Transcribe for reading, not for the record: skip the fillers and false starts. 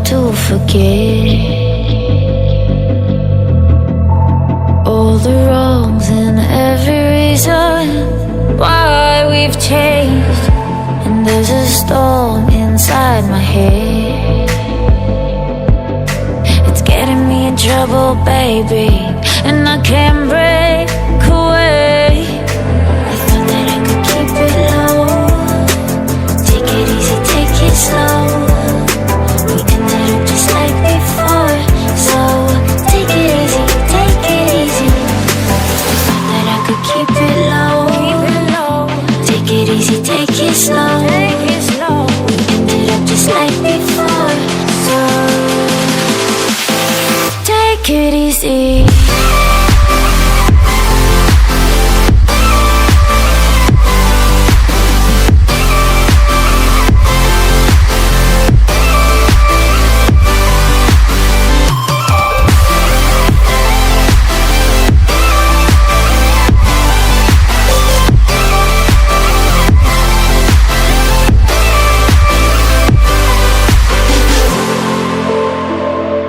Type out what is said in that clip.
to forget all the wrongs and every reason why we've changed. And there's a storm inside my head, it's getting me in trouble, baby, and I can't break away. I thought that I could keep it low, take it easy, take it slow. We ended up just like before, so take it easy, take it easy. I thought that I could keep it low, take it easy, take it slow. We ended up just like before, so take it easy.